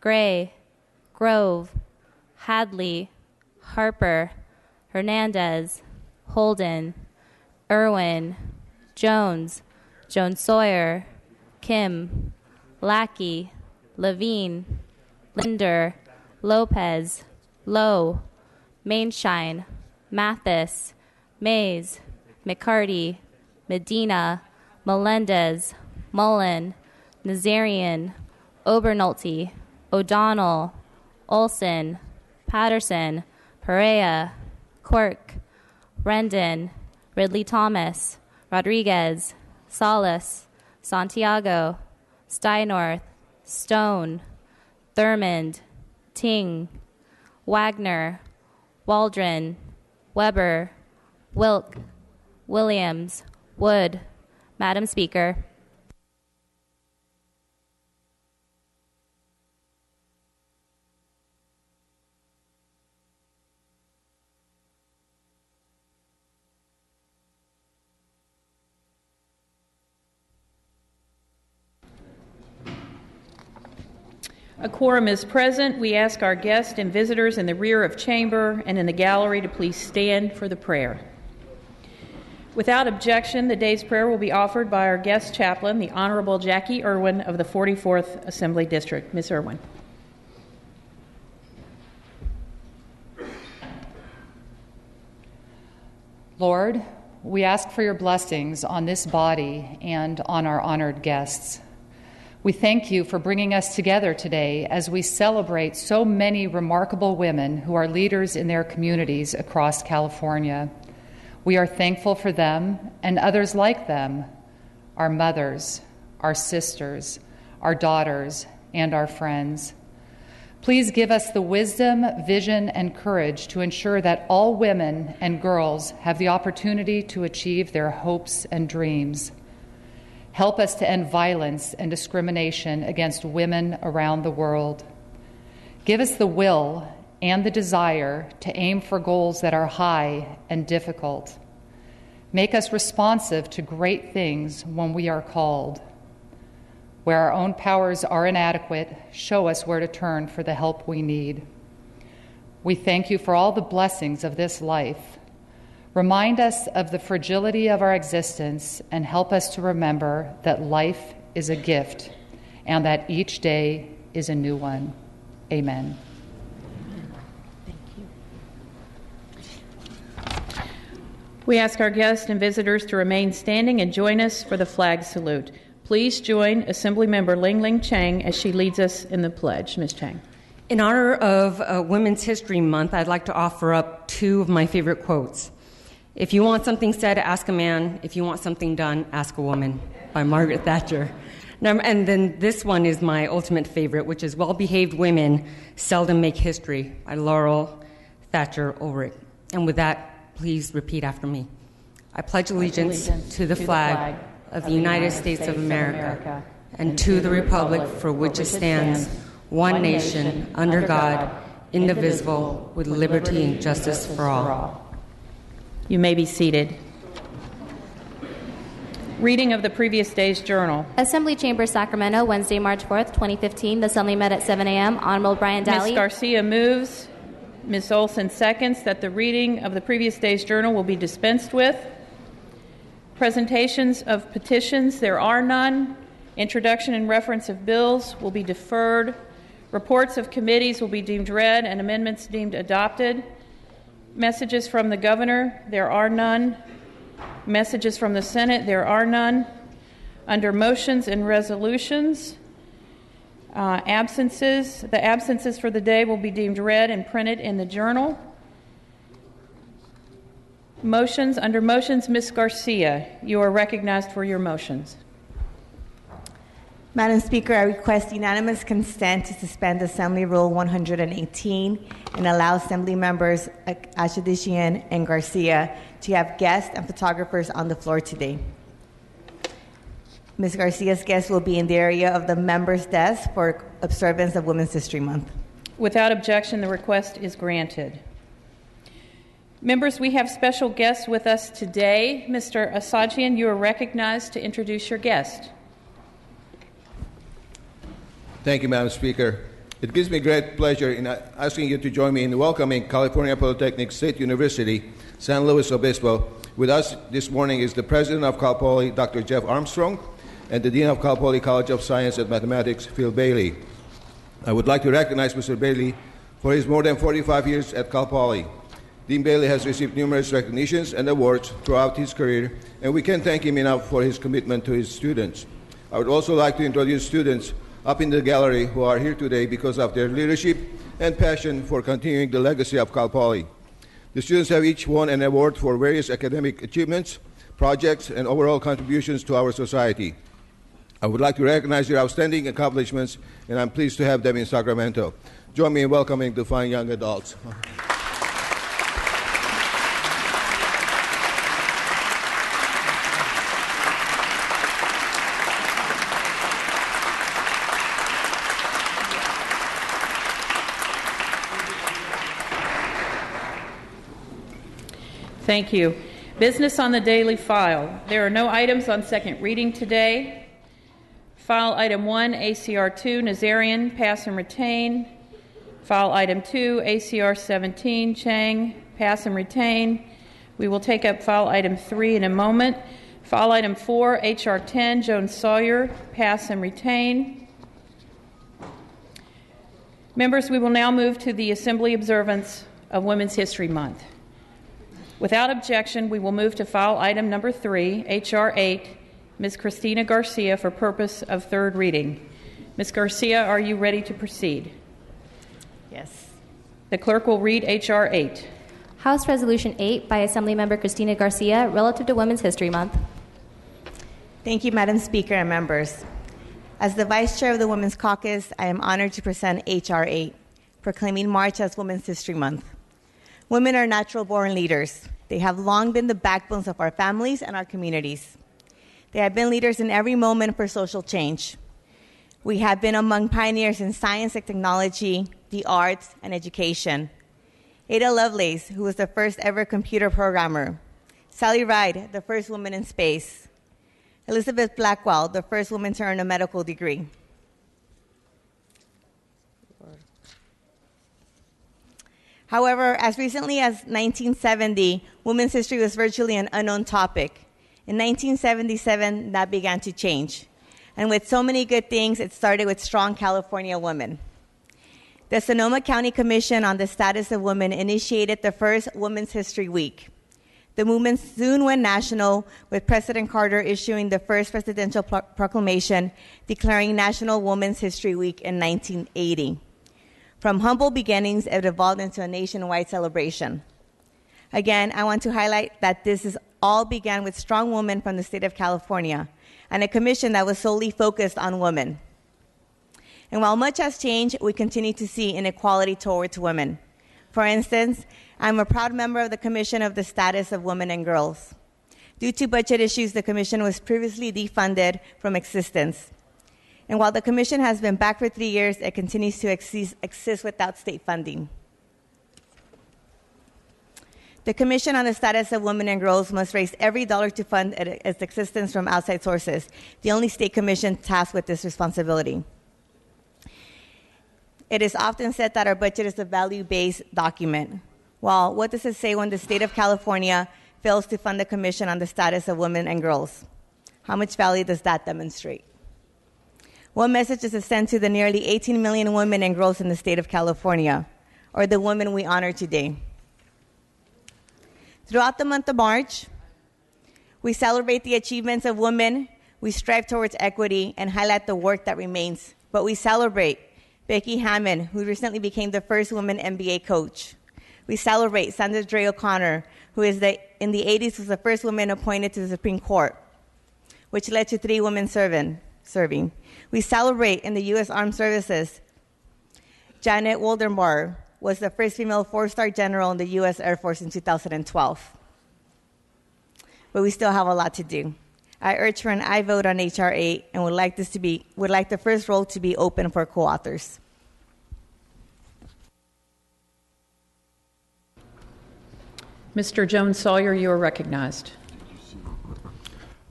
Gray, Grove, Hadley, Harper, Hernandez, Holden, Irwin, Jones, Jones Sawyer, Kim, Lackey, Levine, Linder, Lopez, Lowe, Mainshine, Mathis, Mays, McCarty, Medina, Melendez, Mullen, Nazarian, Obernolte, O'Donnell, Olson, Patterson, Perea, Quirk, Rendon, Ridley Thomas, Rodriguez, Salas, Santiago, Steinorth, Stone, Thurmond, Ting, Wagner, Waldron, Weber, Wilk, Williams, Wood. Madam Speaker. A quorum is present. We ask our guests and visitors in the rear of chamber and in the gallery to please stand for the prayer. Without objection, the day's prayer will be offered by our guest chaplain, the Honorable Jackie Irwin of the 44th Assembly District. Ms. Irwin. Lord, we ask for your blessings on this body and on our honored guests. We thank you for bringing us together today as we celebrate so many remarkable women who are leaders in their communities across California. We are thankful for them and others like them, our mothers, our sisters, our daughters, and our friends. Please give us the wisdom, vision, and courage to ensure that all women and girls have the opportunity to achieve their hopes and dreams. Help us to end violence and discrimination against women around the world. Give us the will and the desire to aim for goals that are high and difficult. Make us responsive to great things when we are called. Where our own powers are inadequate, show us where to turn for the help we need. We thank you for all the blessings of this life. Remind us of the fragility of our existence and help us to remember that life is a gift and that each day is a new one. Amen. We ask our guests and visitors to remain standing and join us for the flag salute. Please join Assemblymember Ling Ling Chang as she leads us in the pledge. Ms. Chang. In honor of Women's History Month, I'd like to offer up two of my favorite quotes. If you want something said, ask a man. If you want something done, ask a woman, by Margaret Thatcher. And then this one is my ultimate favorite, which is Well-Behaved Women Seldom Make History by Laurel Thatcher Ulrich. And with that, please repeat after me. I pledge allegiance to the flag of the United States of America and to the republic for which it stands, one nation, under God, indivisible, with liberty and justice for all. You may be seated. Reading of the previous day's journal. Assembly Chamber, Sacramento, Wednesday, March 4th, 2015. The Assembly met at 7 a.m. Honorable Brian Daly. Ms. Garcia moves. Ms. Olson seconds that the reading of the previous day's journal will be dispensed with. Presentations of petitions, there are none. Introduction and reference of bills will be deferred. Reports of committees will be deemed read and amendments deemed adopted. Messages from the governor, there are none. Messages from the Senate, there are none. Under motions and resolutions, the absences for the day will be deemed read and printed in the journal. Motions, under motions, Ms. Garcia, you are recognized for your motions. Madam Speaker, I request unanimous consent to suspend Assembly Rule 118 and allow Assembly members Ashadishian and Garcia to have guests and photographers on the floor today. Ms. Garcia's guests will be in the area of the members' desk for observance of Women's History Month. Without objection, the request is granted. Members, we have special guests with us today. Mr. Asajian, you are recognized to introduce your guest. Thank you, Madam Speaker. It gives me great pleasure in asking you to join me in welcoming California Polytechnic State University, San Luis Obispo. With us this morning is the president of Cal Poly, Dr. Jeff Armstrong, and the dean of Cal Poly College of Science and Mathematics, Phil Bailey. I would like to recognize Mr. Bailey for his more than 45 years at Cal Poly. Dean Bailey has received numerous recognitions and awards throughout his career, and we can't thank him enough for his commitment to his students. I would also like to introduce students up in the gallery who are here today because of their leadership and passion for continuing the legacy of Cal Poly. The students have each won an award for various academic achievements, projects, and overall contributions to our society. I would like to recognize their outstanding accomplishments, and I'm pleased to have them in Sacramento. Join me in welcoming the fine young adults. Thank you. Business on the daily file. There are no items on second reading today. File item 1, ACR 2, Nazarian, pass and retain. File item 2, ACR 17, Chang, pass and retain. We will take up file item 3 in a moment. File item 4, HR 10, Jones Sawyer, pass and retain. Members, we will now move to the Assembly observance of Women's History Month. Without objection, we will move to file item number 3, HR 8, Ms. Cristina Garcia, for purpose of third reading. Ms. Garcia, are you ready to proceed? Yes. The clerk will read HR 8. House Resolution 8 by Assemblymember Cristina Garcia relative to Women's History Month. Thank you, Madam Speaker and members. As the Vice Chair of the Women's Caucus, I am honored to present HR 8, proclaiming March as Women's History Month. Women are natural-born leaders. They have long been the backbones of our families and our communities. They have been leaders in every moment for social change. We have been among pioneers in science and technology, the arts, and education. Ada Lovelace, who was the first ever computer programmer. Sally Ride, the first woman in space. Elizabeth Blackwell, the first woman to earn a medical degree. However, as recently as 1970, women's history was virtually an unknown topic. In 1977, that began to change. And with so many good things, it started with strong California women. The Sonoma County Commission on the Status of Women initiated the first Women's History Week. The movement soon went national, with President Carter issuing the first presidential proclamation declaring National Women's History Week in 1980. From humble beginnings, it evolved into a nationwide celebration. Again, I want to highlight that this all began with strong women from the state of California and a commission that was solely focused on women. And while much has changed, we continue to see inequality towards women. For instance, I'm a proud member of the Commission of the Status of Women and Girls. Due to budget issues, the commission was previously defunded from existence. And while the commission has been back for 3 years, it continues to exist without state funding. The Commission on the Status of Women and Girls must raise every dollar to fund its existence from outside sources, the only state commission tasked with this responsibility. It is often said that our budget is a value-based document. Well, what does it say when the state of California fails to fund the Commission on the Status of Women and Girls? How much value does that demonstrate? What message does it send to the nearly 18 million women and girls in the state of California, or the women we honor today? Throughout the month of March, we celebrate the achievements of women, we strive towards equity, and highlight the work that remains. But we celebrate Becky Hammon, who recently became the first woman NBA coach. We celebrate Sandra Day O'Connor, who in the 80s was the first woman appointed to the Supreme Court, which led to 3 women serving. We celebrate in the U.S. Armed Services. Janet Woldenbar was the first female 4-star general in the U.S. Air Force in 2012. But we still have a lot to do. I urge for an aye vote on H.R. 8 and would like the first roll to be open for co-authors. Mr. Jones Sawyer, you are recognized.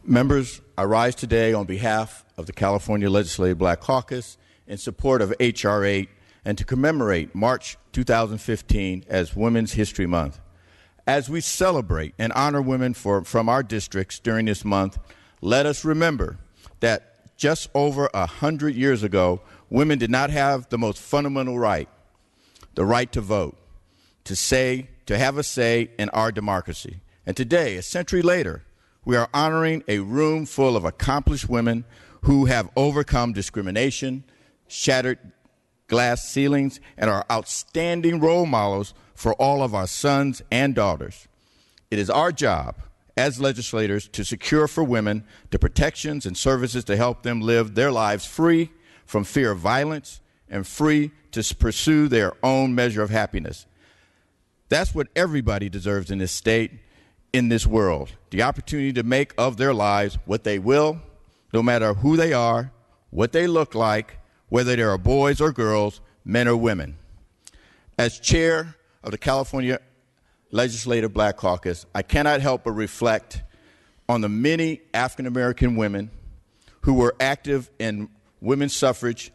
Members, I rise today on behalf of the California Legislative Black Caucus in support of H.R. 8 and to commemorate March 2015 as Women's History Month. As we celebrate and honor women from our districts during this month, let us remember that just over 100 years ago, women did not have the most fundamental right, the right to vote, to have a say in our democracy. And today, a century later, we are honoring a room full of accomplished women who have overcome discrimination, shattered glass ceilings, and are outstanding role models for all of our sons and daughters. It is our job as legislators to secure for women the protections and services to help them live their lives free from fear of violence and free to pursue their own measure of happiness. That's what everybody deserves in this state, in this world, the opportunity to make of their lives what they will, no matter who they are, what they look like, whether they are boys or girls, men or women. As chair of the California Legislative Black Caucus, I cannot help but reflect on the many African American women who were active in women's suffrage,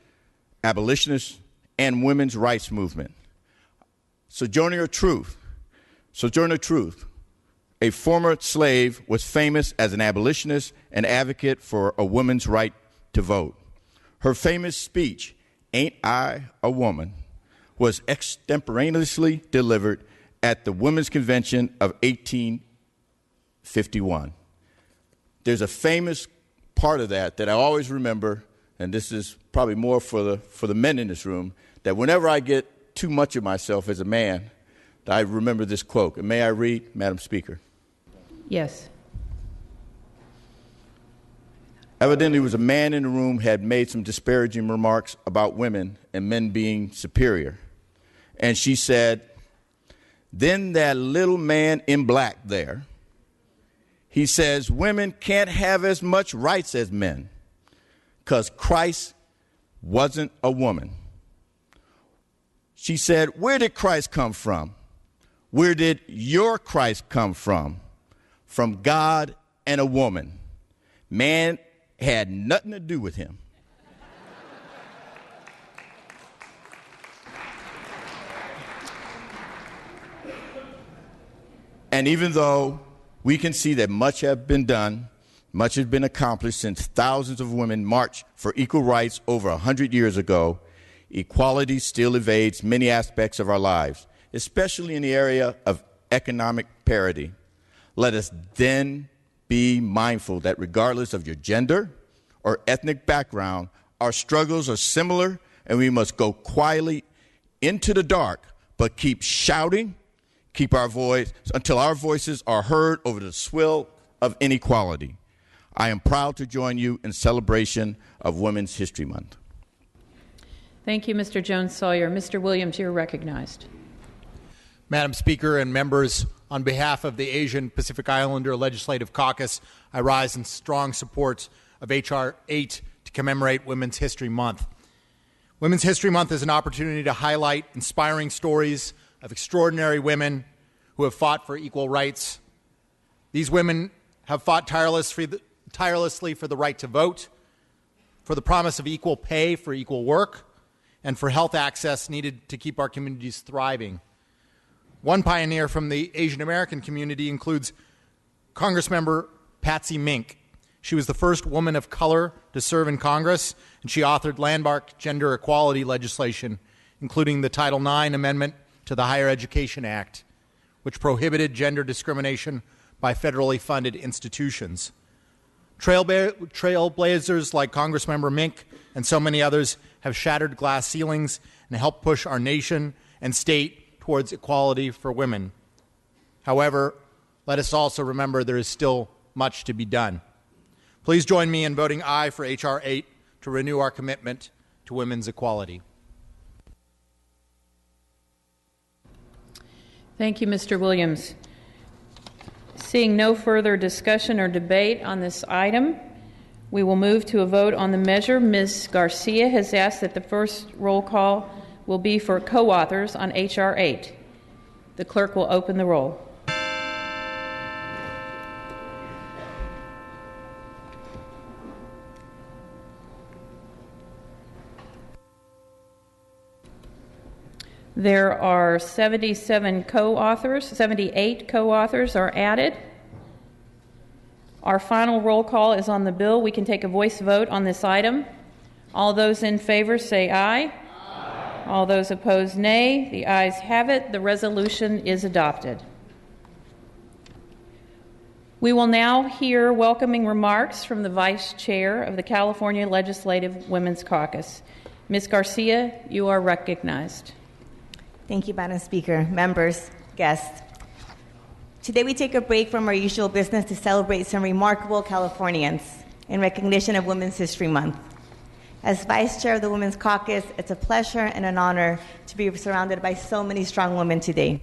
abolitionists, and women's rights movement. Sojourner Truth, a former slave, was famous as an abolitionist and advocate for a woman's right to vote. Her famous speech, "Ain't I a Woman?" was extemporaneously delivered at the Women's Convention of 1851. There's a famous part of that I always remember, and this is probably more for the men in this room, that whenever I get too much of myself as a man, I remember this quote. And may I read, Madam Speaker? Yes. Evidently, it was a man in the room had made some disparaging remarks about women and men being superior. And she said, "Then that little man in black there, he says women can't have as much rights as men because Christ wasn't a woman." She said, "Where did Christ come from? Where did your Christ come from? From God and a woman. Man had nothing to do with him." And even though we can see that much has been done, much has been accomplished since thousands of women marched for equal rights over 100 years ago, equality still evades many aspects of our lives, especially in the area of economic parity. Let us then be mindful that regardless of your gender or ethnic background, our struggles are similar, and we must go quietly into the dark, but keep shouting, keep our voice until our voices are heard over the swill of inequality. I am proud to join you in celebration of Women's History Month. Thank you, Mr. Jones-Sawyer. Mr. Williams, you're recognized. Madam Speaker and members, on behalf of the Asian Pacific Islander Legislative Caucus, I rise in strong support of H.R. 8 to commemorate Women's History Month. Women's History Month is an opportunity to highlight inspiring stories of extraordinary women who have fought for equal rights. These women have fought tirelessly for the right to vote, for the promise of equal pay for equal work, and for health access needed to keep our communities thriving. One pioneer from the Asian American community includes Congressmember Patsy Mink. She was the first woman of color to serve in Congress, and she authored landmark gender equality legislation, including the Title IX Amendment to the Higher Education Act, which prohibited gender discrimination by federally funded institutions. Trailblazers like Congressmember Mink and so many others have shattered glass ceilings and helped push our nation and state towards equality for women. However, let us also remember there is still much to be done. Please join me in voting aye for H.R. 8 to renew our commitment to women's equality. Thank you, Mr. Williams. Seeing no further discussion or debate on this item, we will move to a vote on the measure. Ms. Garcia has asked that the first roll call will be for co-authors on H.R. 8. The clerk will open the roll. There are 78 co-authors are added. Our final roll call is on the bill. We can take a voice vote on this item. All those in favor say aye. Aye. All those opposed, nay. The ayes have it. The resolution is adopted. We will now hear welcoming remarks from the Vice Chair of the California Legislative Women's Caucus. Ms. Garcia, you are recognized. Thank you, Madam Speaker, members, guests. Today we take a break from our usual business to celebrate some remarkable Californians in recognition of Women's History Month. As Vice Chair of the Women's Caucus, it's a pleasure and an honor to be surrounded by so many strong women today.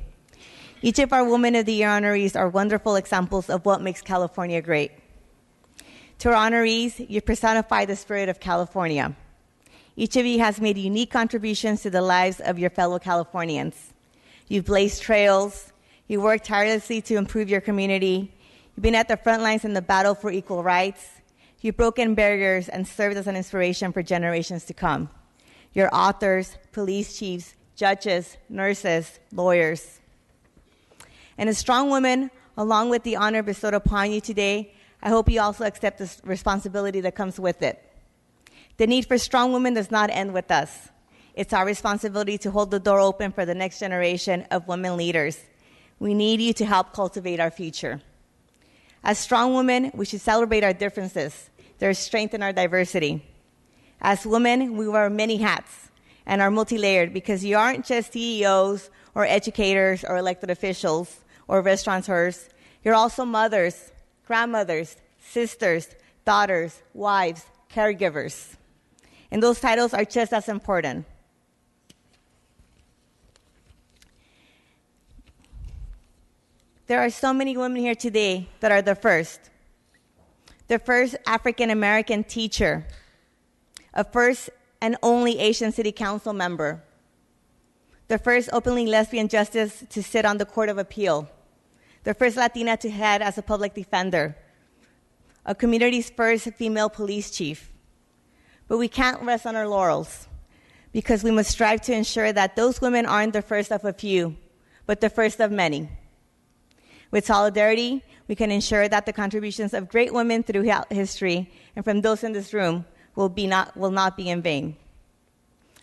Each of our Women of the Year honorees are wonderful examples of what makes California great. To our honorees, you personify the spirit of California. Each of you has made unique contributions to the lives of your fellow Californians. You've blazed trails, you worked tirelessly to improve your community, you've been at the front lines in the battle for equal rights, you've broken barriers and served as an inspiration for generations to come. You're authors, police chiefs, judges, nurses, lawyers. And as strong women, along with the honor bestowed upon you today, I hope you also accept the responsibility that comes with it. The need for strong women does not end with us. It's our responsibility to hold the door open for the next generation of women leaders. We need you to help cultivate our future. As strong women, we should celebrate our differences. There is strength in our diversity. As women, we wear many hats and are multi-layered because you aren't just CEOs or educators or elected officials or restaurateurs. You're also mothers, grandmothers, sisters, daughters, wives, caregivers. And those titles are just as important. There are so many women here today that are the first African American teacher, a first and only Asian city council member, the first openly lesbian justice to sit on the Court of Appeal, the first Latina to head as a public defender, a community's first female police chief. But we can't rest on our laurels because we must strive to ensure that those women aren't the first of a few, but the first of many. With solidarity, we can ensure that the contributions of great women throughout history and from those in this room will not be in vain.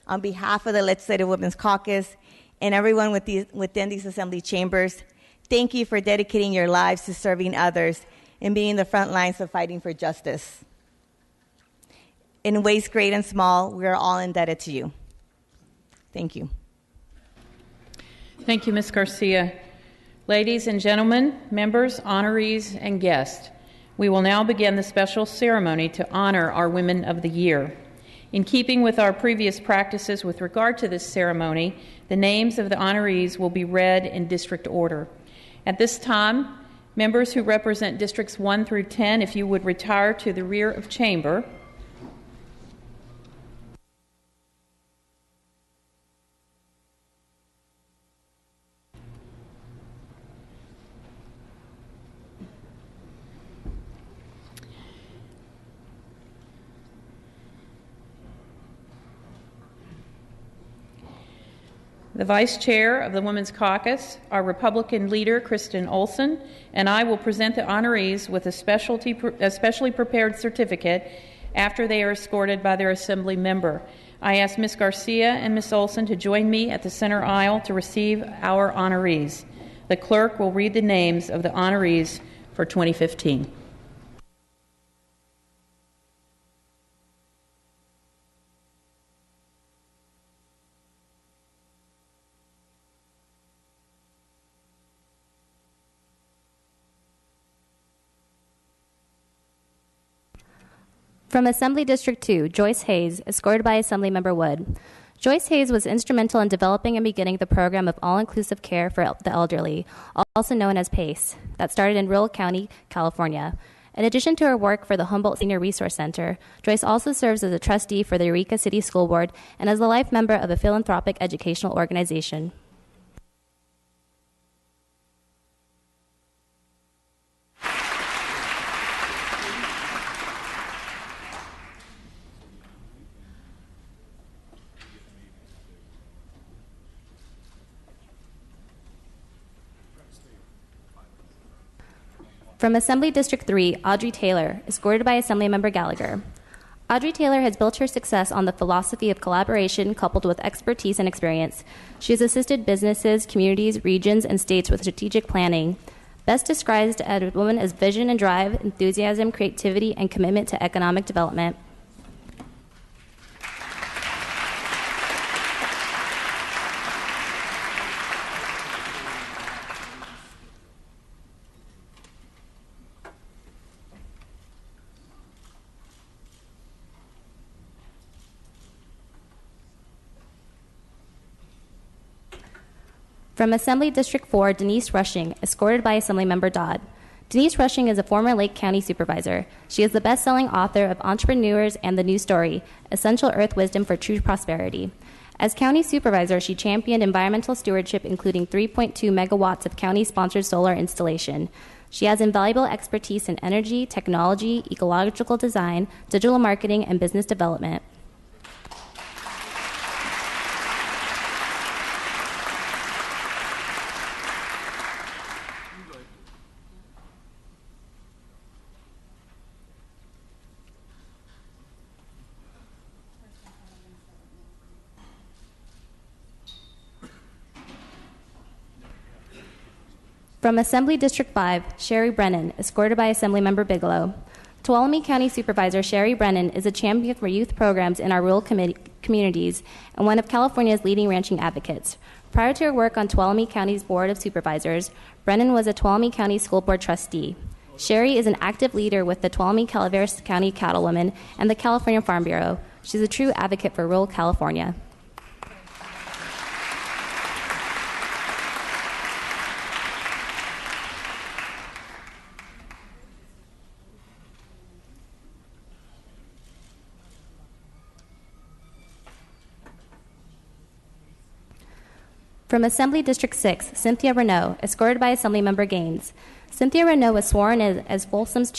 On behalf of the Legislative Women's Caucus and everyone within these assembly chambers, thank you for dedicating your lives to serving others and being in the front lines of fighting for justice. In ways great and small, we are all indebted to you. Thank you. Thank you, Ms. Garcia. Ladies and gentlemen, members, honorees, and guests, we will now begin the special ceremony to honor our Women of the Year. In keeping with our previous practices with regard to this ceremony, the names of the honorees will be read in district order. At this time, members who represent districts 1 through 10, if you would retire to the rear of chamber. The Vice Chair of the Women's Caucus, our Republican leader, Kristen Olson, and I will present the honorees with a specially prepared certificate after they are escorted by their assembly member. I ask Ms. Garcia and Ms. Olson to join me at the center aisle to receive our honorees. The clerk will read the names of the honorees for 2015. From Assembly District 2, Joyce Hayes, escorted by Assemblymember Wood. Joyce Hayes was instrumental in developing and beginning the program of all-inclusive care for the elderly, also known as PACE, that started in rural county, California. In addition to her work for the Humboldt Senior Resource Center, Joyce also serves as a trustee for the Eureka City School Board and as a life member of a philanthropic educational organization. From Assembly District 3, Audrey Taylor, escorted by Assemblymember Gallagher. Audrey Taylor has built her success on the philosophy of collaboration coupled with expertise and experience. She has assisted businesses, communities, regions, and states with strategic planning. Best described as a woman as vision and drive, enthusiasm, creativity, and commitment to economic development. From Assembly District 4, Denise Rushing, escorted by Assemblymember Dodd. Denise Rushing is a former Lake County supervisor. She is the best-selling author of Entrepreneurs and the New Story, Essential Earth Wisdom for True Prosperity. As county supervisor, she championed environmental stewardship, including 3.2 megawatts of county-sponsored solar installation. She has invaluable expertise in energy, technology, ecological design, digital marketing, and business development. From Assembly District 5, Sherry Brennan, escorted by Assemblymember Bigelow. Tuolumne County Supervisor Sherry Brennan is a champion for youth programs in our rural communities and one of California's leading ranching advocates. Prior to her work on Tuolumne County's Board of Supervisors, Brennan was a Tuolumne County School Board trustee. Sherry is an active leader with the Tuolumne Calaveras County Cattlewomen and the California Farm Bureau. She's a true advocate for rural California. From Assembly District 6, Cynthia Renault, escorted by Assemblymember Gaines. Cynthia Renault was sworn as Folsom's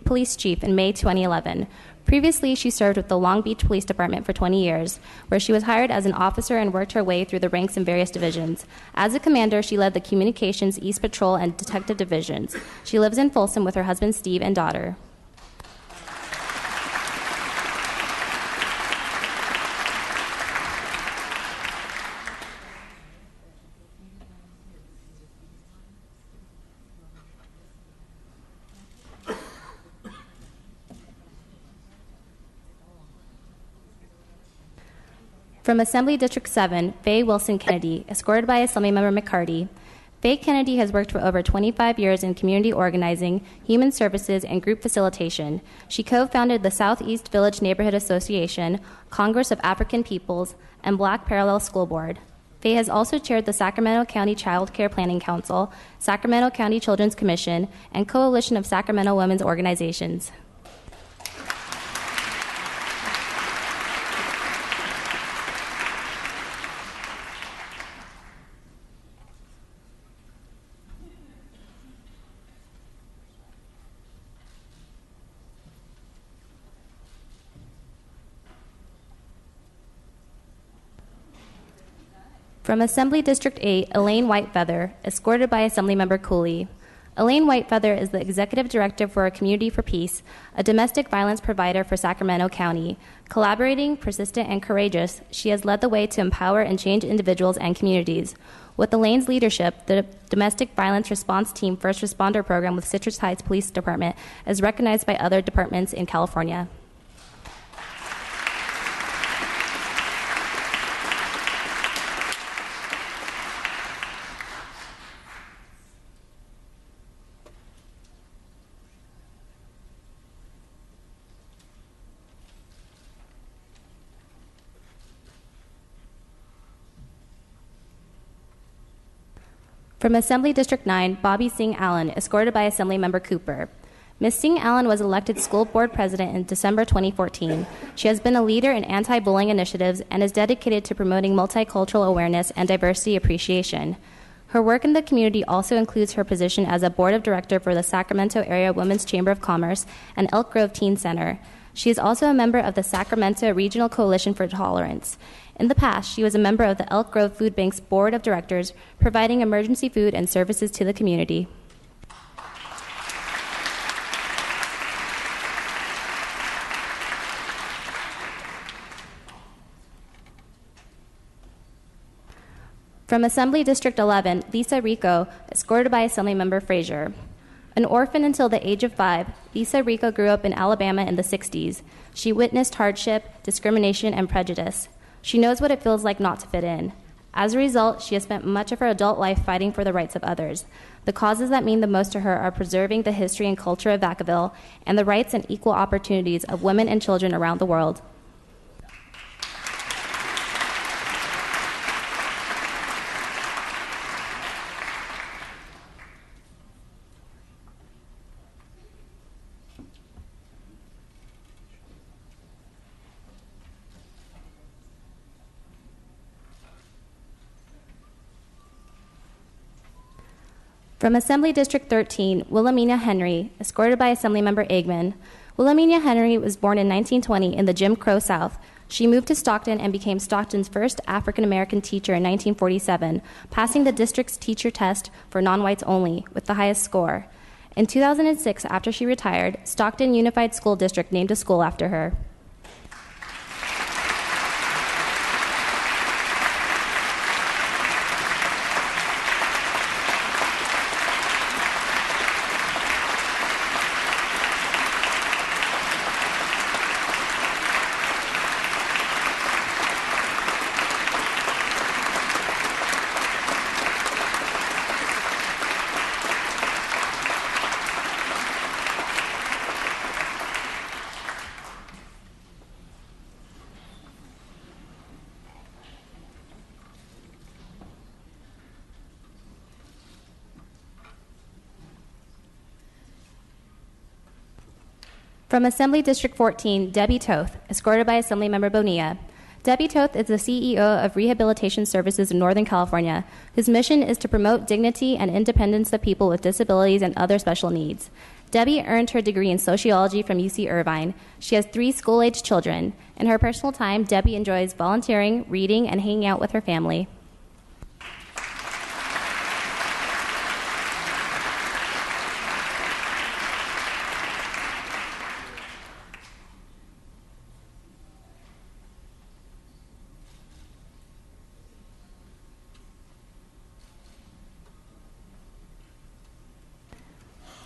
police chief in May 2011. Previously, she served with the Long Beach Police Department for 20 years, where she was hired as an officer and worked her way through the ranks in various divisions. As a commander, she led the Communications, East Patrol, and Detective divisions. She lives in Folsom with her husband Steve and daughter. From Assembly District 7, Faye Wilson Kennedy, escorted by Assemblymember McCarty. Faye Kennedy has worked for over 25 years in community organizing, human services, and group facilitation. She co-founded the Southeast Village Neighborhood Association, Congress of African Peoples, and Black Parallel School Board. Faye has also chaired the Sacramento County Child Care Planning Council, Sacramento County Children's Commission, and Coalition of Sacramento Women's Organizations. From Assembly District 8, Elaine Whitefeather, escorted by Assemblymember Cooley. Elaine Whitefeather is the Executive Director for Community for Peace, a domestic violence provider for Sacramento County. Collaborating, persistent, and courageous, she has led the way to empower and change individuals and communities. With Elaine's leadership, the Domestic Violence Response Team First Responder Program with Citrus Heights Police Department is recognized by other departments in California. From Assembly District 9, Bobby Singh Allen, escorted by Assemblymember Cooper. Ms. Singh Allen was elected school board president in December 2014. She has been a leader in anti-bullying initiatives and is dedicated to promoting multicultural awareness and diversity appreciation. Her work in the community also includes her position as a board of director for the Sacramento Area Women's Chamber of Commerce and Elk Grove Teen Center. She is also a member of the Sacramento Regional Coalition for Tolerance. In the past, she was a member of the Elk Grove Food Bank's board of directors, providing emergency food and services to the community. From Assembly District 11, Lisa Rico, escorted by Assemblymember Frazier. An orphan until the age of 5, Lisa Rico grew up in Alabama in the 60s. She witnessed hardship, discrimination, and prejudice. She knows what it feels like not to fit in. As a result, she has spent much of her adult life fighting for the rights of others. The causes that mean the most to her are preserving the history and culture of Vacaville and the rights and equal opportunities of women and children around the world. From Assembly District 13, Wilhelmina Henry, escorted by Assemblymember Eggman. Wilhelmina Henry was born in 1920 in the Jim Crow South. She moved to Stockton and became Stockton's first African-American teacher in 1947, passing the district's teacher test for non-whites only, with the highest score. In 2006, after she retired, Stockton Unified School District named a school after her. From Assembly District 14, Debbie Toth, escorted by Assemblymember Bonilla. Debbie Toth is the CEO of Rehabilitation Services in Northern California, whose mission is to promote dignity and independence of people with disabilities and other special needs. Debbie earned her degree in sociology from UC Irvine. She has 3 school-aged children. In her personal time, Debbie enjoys volunteering, reading, and hanging out with her family.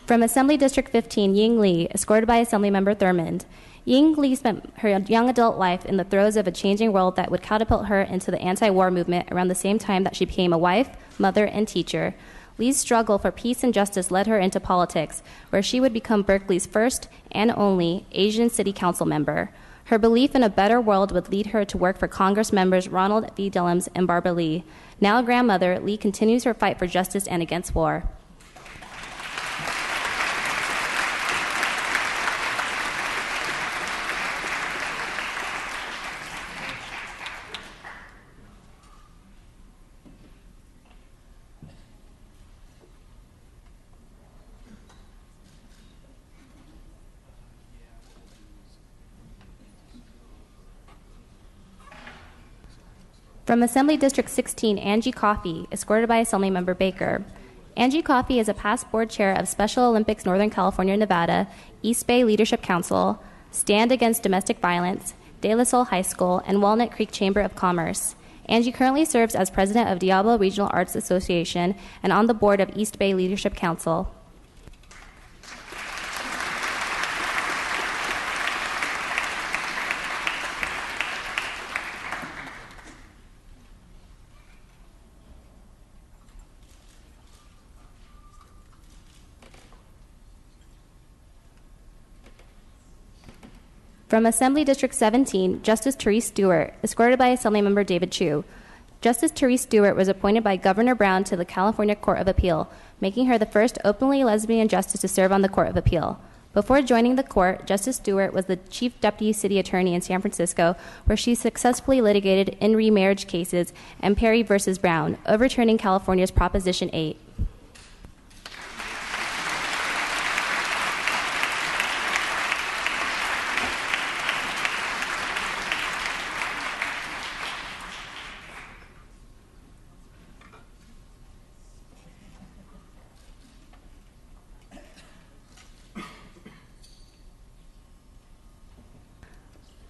From Assembly District 15, Ying Lee, escorted by Assemblymember Thurmond. Ying Lee spent her young adult life in the throes of a changing world that would catapult her into the anti-war movement around the same time that she became a wife, mother, and teacher. Lee's struggle for peace and justice led her into politics, where she would become Berkeley's first and only Asian city council member. Her belief in a better world would lead her to work for Congress members Ronald V. Dillams and Barbara Lee. Now a grandmother, Lee continues her fight for justice and against war. From Assembly District 16, Angie Coffey, escorted by Assemblymember Baker. Angie Coffey is a past board chair of Special Olympics Northern California, Nevada, East Bay Leadership Council, Stand Against Domestic Violence, De La Salle High School, and Walnut Creek Chamber of Commerce. Angie currently serves as president of Diablo Regional Arts Association and on the board of East Bay Leadership Council. From Assembly District 17, Justice Therese Stewart, escorted by Assemblymember David Chu. Justice Therese Stewart was appointed by Governor Brown to the California Court of Appeal, making her the first openly lesbian justice to serve on the Court of Appeal. Before joining the court, Justice Stewart was the Chief Deputy City Attorney in San Francisco, where she successfully litigated in remarriage cases and Perry v. Brown, overturning California's Proposition 8.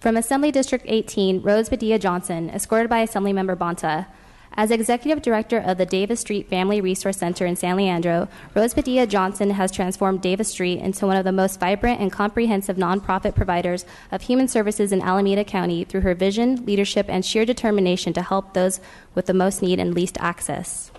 From Assembly District 18, Rose Padilla Johnson, escorted by Assemblymember Bonta. As Executive Director of the Davis Street Family Resource Center in San Leandro, Rose Padilla Johnson has transformed Davis Street into one of the most vibrant and comprehensive nonprofit providers of human services in Alameda County through her vision, leadership, and sheer determination to help those with the most need and least access.